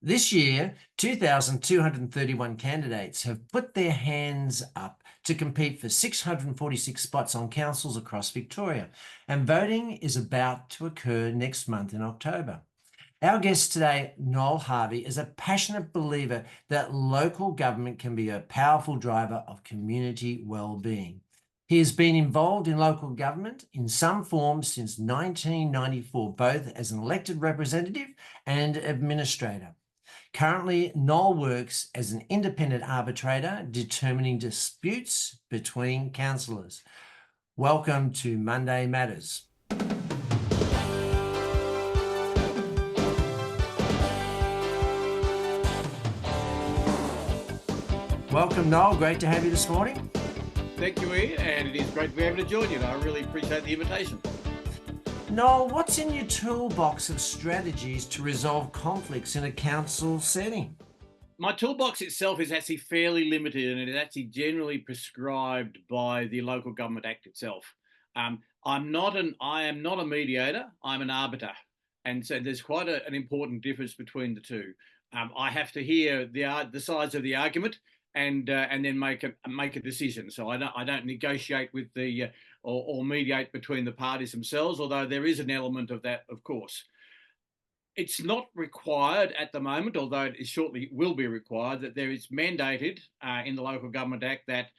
This year, 2,231 candidates have put their hands up to compete for 646 spots on councils across Victoria, and voting is about to occur next month in October. Our guest today, Noel Harvey, is a passionate believer that local government can be a powerful driver of community well-being. He has been involved in local government in some form since 1994, both as an elected representative and administrator. Currently, Noel works as an independent arbitrator determining disputes between councillors. Welcome to Monday Matters. Welcome, Noel. Great to have you this morning. Thank you, Ian, and it is great to be able to join you. I really appreciate the invitation. Noel, what's in your toolbox of strategies to resolve conflicts in a council setting? My toolbox itself is actually fairly limited, and it is actually generally prescribed by the Local Government Act itself. I am not a mediator. I'm an arbiter, and so there's quite an important difference between the two. I have to hear the sides of the argument and then make a decision. So I don't negotiate with or mediate between the parties themselves, although there is an element of that, of course. It's not required at the moment, although it shortly will be required, that there is mandated in the Local Government Act that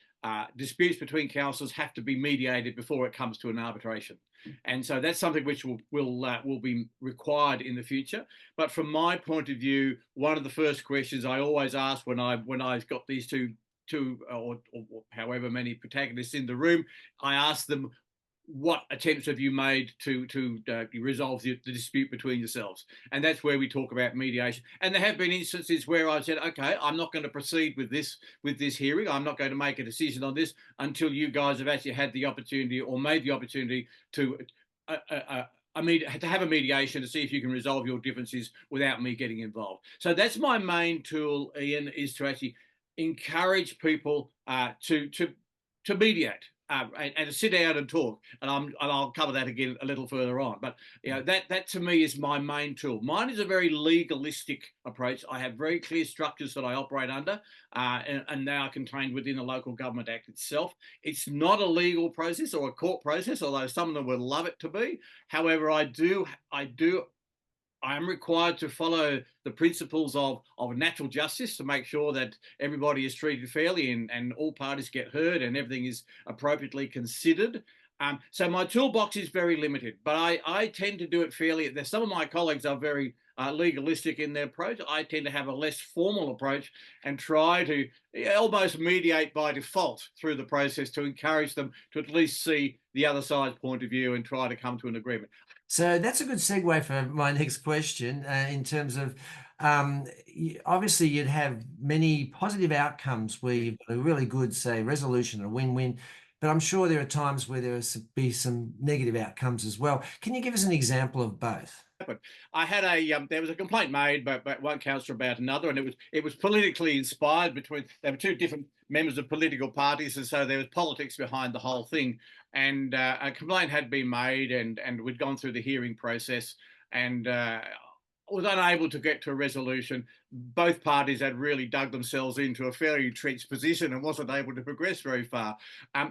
disputes between councils have to be mediated before it comes to an arbitration. And so that's something which will be required in the future. But from my point of view, one of the first questions I always ask when I've got these two or however many protagonists in the room, I ask them, what attempts have you made to resolve the dispute between yourselves? And that's where we talk about mediation. And there have been instances where I've said, okay, I'm not going to proceed with this hearing. I'm not going to make a decision on this until you guys have actually had the opportunity or made the opportunity to have a mediation to see if you can resolve your differences without me getting involved. So that's my main tool, Ian, is to actually encourage people to mediate. And to sit down and talk, and I'll cover that again a little further on. But that to me is my main tool. Mine is a very legalistic approach. I have very clear structures that I operate under, and they are contained within the Local Government Act itself. It's not a legal process or a court process, although some of them would love it to be. However, I am required to follow the principles of natural justice to make sure that everybody is treated fairly and all parties get heard and everything is appropriately considered. So my toolbox is very limited, but I tend to do it fairly. Some of my colleagues are very legalistic in their approach. I tend to have a less formal approach and try to almost mediate by default through the process to encourage them to at least see the other side's point of view and try to come to an agreement. So that's a good segue for my next question in terms of obviously you'd have many positive outcomes where you've got a really good, say, resolution, a win-win, but I'm sure there are times where there will be some negative outcomes as well. Can you give us an example of both? I had there was a complaint made by one councillor about another, and it was politically inspired. There were two different members of political parties, and so there was politics behind the whole thing. And a complaint had been made, and we'd gone through the hearing process, and was unable to get to a resolution. Both parties had really dug themselves into a fairly entrenched position and wasn't able to progress very far.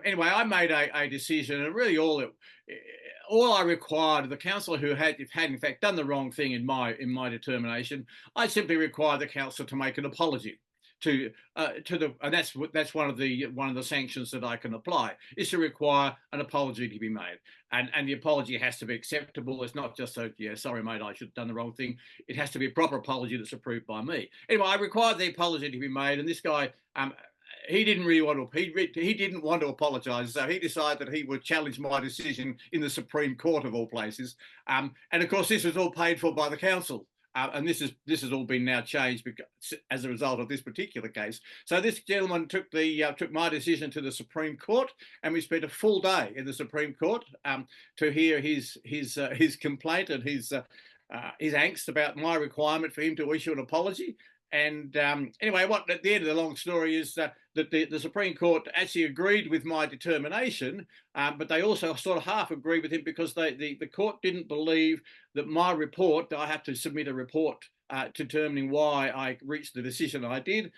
Anyway, I made a decision, and really all I required, the councillor who had in fact done the wrong thing in my determination, I simply required the councillor to make an apology and that's one of the sanctions that I can apply, is to require an apology to be made, and the apology has to be acceptable. It's not just sorry mate, I should have done the wrong thing. It has to be a proper apology that's approved by me. Anyway, I required the apology to be made, and this guy he didn't really want to. He didn't want to apologise, so he decided that he would challenge my decision in the Supreme Court of all places. And of course, this was all paid for by the council. And this has all been now changed because, as a result of this particular case. So this gentleman took my decision to the Supreme Court, and we spent a full day in the Supreme Court to hear his complaint and his angst about my requirement for him to issue an apology. And anyway, what at the end of the long story is that the Supreme Court actually agreed with my determination, but they also sort of half agreed with him because the court didn't believe that my report, I have to submit a report determining why I reached the decision I did.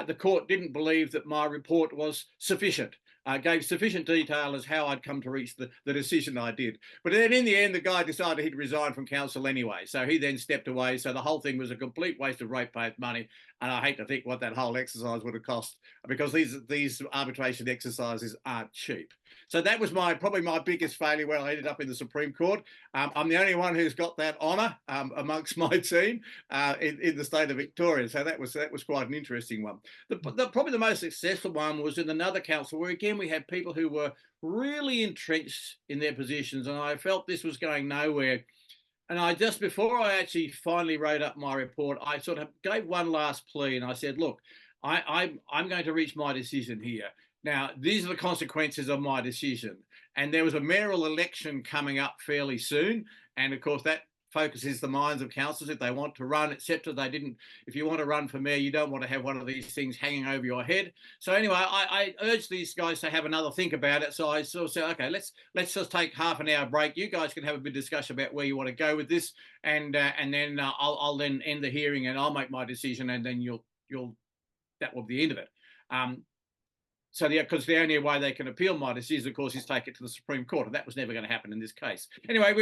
The court didn't believe that my report was sufficient. Gave sufficient detail as how I'd come to reach the decision I did. But then in the end, the guy decided he'd resign from council anyway. So he then stepped away. So the whole thing was a complete waste of ratepayers' money. And I hate to think what that whole exercise would have cost, because these arbitration exercises aren't cheap. So that was probably my biggest failure when I ended up in the Supreme Court. I'm the only one who's got that honour amongst my team in the state of Victoria. So that was quite an interesting one. Probably the most successful one was in another council where, again, we had people who were really entrenched in their positions, and I felt this was going nowhere. And I just, before I actually finally wrote up my report, I sort of gave one last plea, and I said, look, I'm going to reach my decision here. Now, these are the consequences of my decision. And there was a mayoral election coming up fairly soon. And of course, that focuses the minds of councillors if they want to run, etc. If you want to run for mayor, you don't want to have one of these things hanging over your head. So anyway, I urged these guys to have another think about it. So I sort of said, okay, let's just take half an hour break. You guys can have a bit of discussion about where you want to go with this, and then I'll then end the hearing and I'll make my decision, and then that will be the end of it. So because the only way they can appeal my decision, of course, is take it to the Supreme Court, and that was never going to happen in this case. Anyway,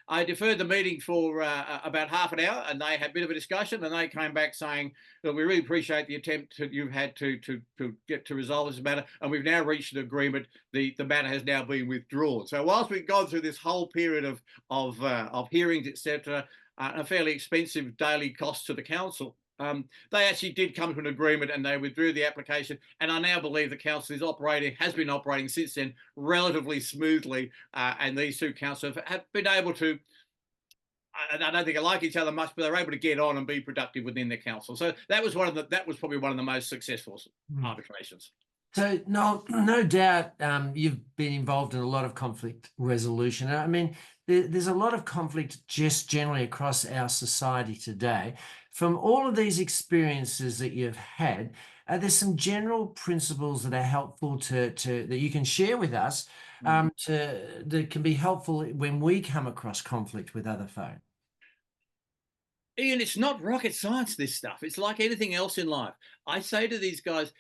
I deferred the meeting for about half an hour, and they had a bit of a discussion, and they came back saying that we really appreciate the attempt you've had to get to resolve this matter, and we've now reached an agreement. The matter has now been withdrawn. So whilst we've gone through this whole period of hearings, etc., a fairly expensive daily cost to the council, they actually did come to an agreement, and they withdrew the application. And I now believe the council has been operating since then relatively smoothly. And these two councils have been able to, I don't think they like each other much, but they're able to get on and be productive within their council. So that was probably one of the most successful arbitrations. So no doubt you've been involved in a lot of conflict resolution. I mean, there's a lot of conflict just generally across our society today. From all of these experiences that you've had, are there some general principles that are helpful that you can share with us that can be helpful when we come across conflict with other folk? Ian, it's not rocket science, this stuff. It's like anything else in life. I say to these guys,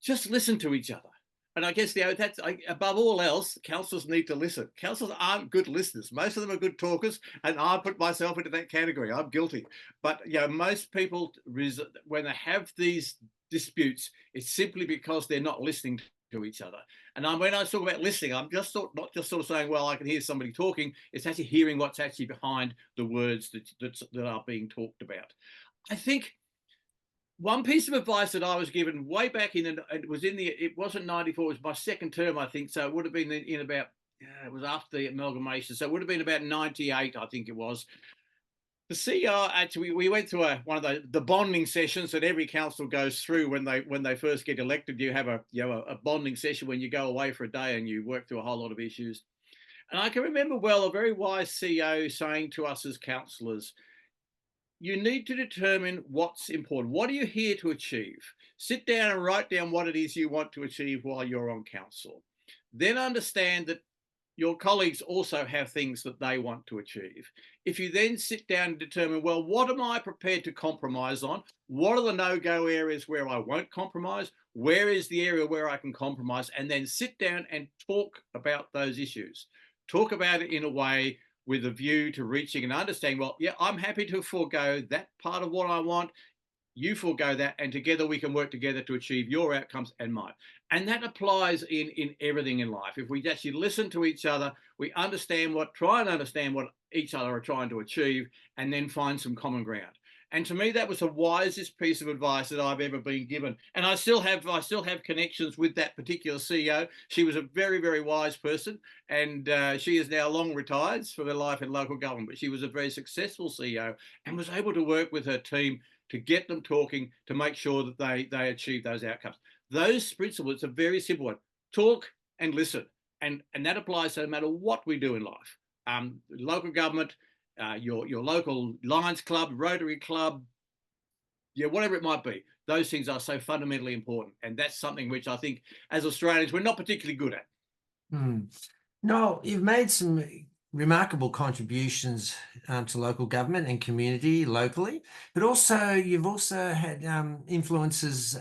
just listen to each other. And I guess that's above all else, councillors need to listen. Councillors aren't good listeners. Most of them are good talkers, and I put myself into that category. I'm guilty. But most people, when they have these disputes, it's simply because they're not listening to each other. And when I talk about listening, I'm not just sort of saying, well, I can hear somebody talking. It's actually hearing what's actually behind the words that are being talked about. I think one piece of advice that I was given way back it wasn't 94, it was my second term, I think. So it would have been in about, it was after the amalgamation. So it would have been about 98, I think it was. The CEO, actually, we went through one of the bonding sessions that every council goes through when they first get elected. You have a bonding session when you go away for a day and you work through a whole lot of issues. And I can remember well a very wise CEO saying to us as councillors, you need to determine what's important. What are you here to achieve? Sit down and write down what it is you want to achieve while you're on council. Then understand that your colleagues also have things that they want to achieve. If you then sit down and determine, well, what am I prepared to compromise on? What are the no-go areas where I won't compromise? Where is the area where I can compromise? And then sit down and talk about those issues. Talk about it in a way with a view to reaching and understanding, well, yeah, I'm happy to forego that part of what I want. You forego that, and together we can work together to achieve your outcomes and mine. And that applies in everything in life. If we actually listen to each other, we try and understand what each other are trying to achieve, and then find some common ground. And to me, that was the wisest piece of advice that I've ever been given. And I still have connections with that particular CEO. She was a very, very wise person, and she is now long retired for her life in local government. But she was a very successful CEO and was able to work with her team to get them talking, to make sure that they achieve those outcomes. Those principles are very simple one. Talk and listen. And that applies no matter what we do in life. Local government, your local Lions Club, Rotary Club, yeah, whatever it might be. Those things are so fundamentally important. And that's something which I think as Australians, we're not particularly good at. No, you've made some remarkable contributions to local government and community locally, but also you've also had influences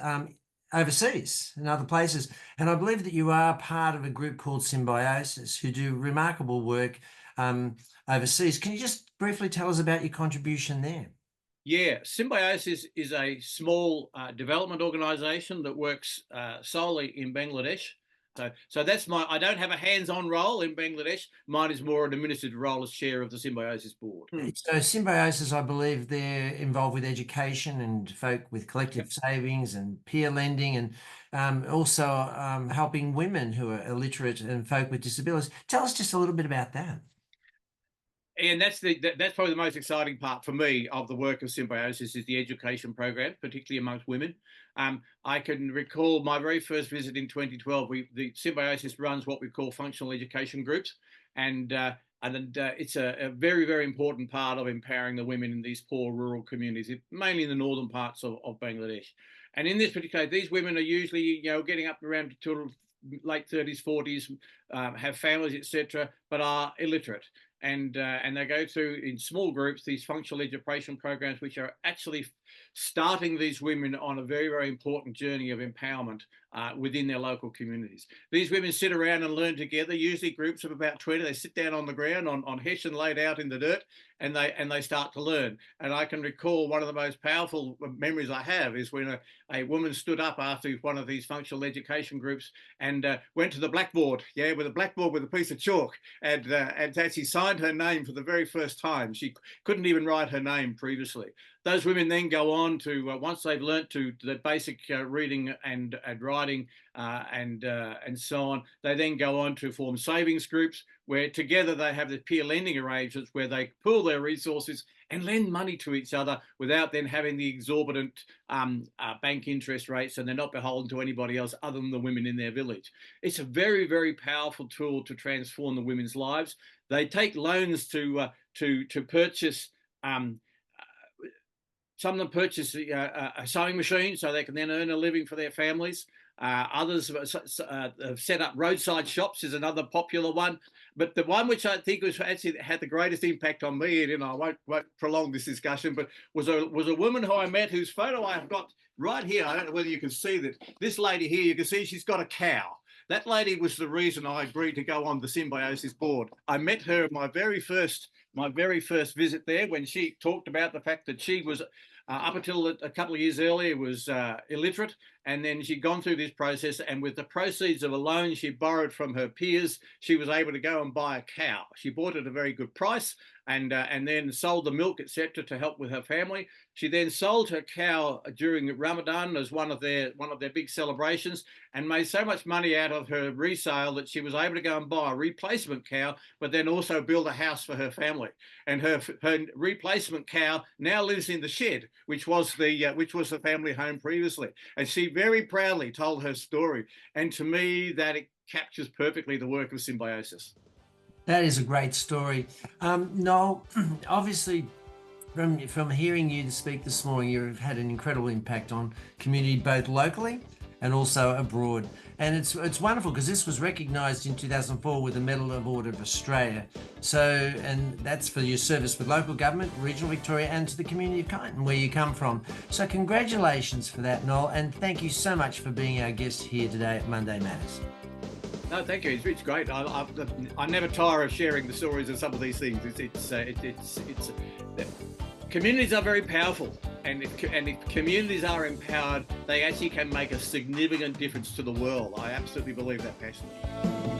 overseas in other places. And I believe that you are part of a group called Symbiosis who do remarkable work overseas. Can you just briefly tell us about your contribution there? Yeah, Symbiosis is a small development organisation that works solely in Bangladesh. So that's I don't have a hands-on role in Bangladesh. Mine is more an administrative role as chair of the Symbiosis board. So Symbiosis, I believe they're involved with education and folk with collective savings and peer lending, and also helping women who are illiterate and folk with disabilities. Tell us just a little bit about that. And that's probably the most exciting part for me of the work of Symbiosis is the education program, particularly amongst women. I can recall my very first visit in 2012. The Symbiosis runs what we call functional education groups, and it's a very, very important part of empowering the women in these poor rural communities, mainly in the northern parts of Bangladesh. And in this particular, these women are usually, getting up around to late 30s, 40s, have families, etc., but are illiterate. And they go through in small groups these functional education programs, which are actually starting these women on a very, very important journey of empowerment within their local communities. These women sit around and learn together, usually groups of about 20. They sit down on the ground on hessian laid out in the dirt, and they start to learn. And I can recall one of the most powerful memories I have is when a woman stood up after one of these functional education groups and went to the blackboard, with a blackboard with a piece of chalk, and actually signed her name for the very first time. She couldn't even write her name previously. Those women then go on to, once they've learnt to the basic reading and writing and so on, they then go on to form savings groups where together they have the peer lending arrangements where they pool their resources and lend money to each other without then having the exorbitant bank interest rates, and they're not beholden to anybody else other than the women in their village. It's a very, very powerful tool to transform the women's lives. They take loans to purchase. Some of them purchase a sewing machine so they can then earn a living for their families. Others have set up roadside shops is another popular one. But the one which I think was actually had the greatest impact on me, and I won't prolong this discussion, but was a woman who I met whose photo I've got right here. I don't know whether you can see that. This lady here, you can see she's got a cow. That lady was the reason I agreed to go on the Symbiosis board. I met her at my very first visit there when she talked about the fact that she was up until a couple of years earlier was illiterate, and then she'd gone through this process, and with the proceeds of a loan she borrowed from her peers, she was able to go and buy a cow. She bought it at a very good price, and then sold the milk, etc., to help with her family. She then sold her cow during Ramadan as one of their big celebrations, and made so much money out of her resale that she was able to go and buy a replacement cow, but then also build a house for her family. And her replacement cow now lives in the shed, which was the family home previously. And she very proudly told her story. And to me, that it captures perfectly the work of Symbiosis. That is a great story. Noel, obviously, from hearing you speak this morning, you've had an incredible impact on community, both locally and also abroad. And it's wonderful because this was recognised in 2004 with the Medal of Order of Australia. So, and that's for your service with local government, regional Victoria, and to the community of Kyneton, where you come from. So congratulations for that, Noel, and thank you so much for being our guest here today at Monday Matters. No, thank you. It's great. I never tire of sharing the stories of some of these things. Communities are very powerful, and if communities are empowered, they actually can make a significant difference to the world. I absolutely believe that passionately.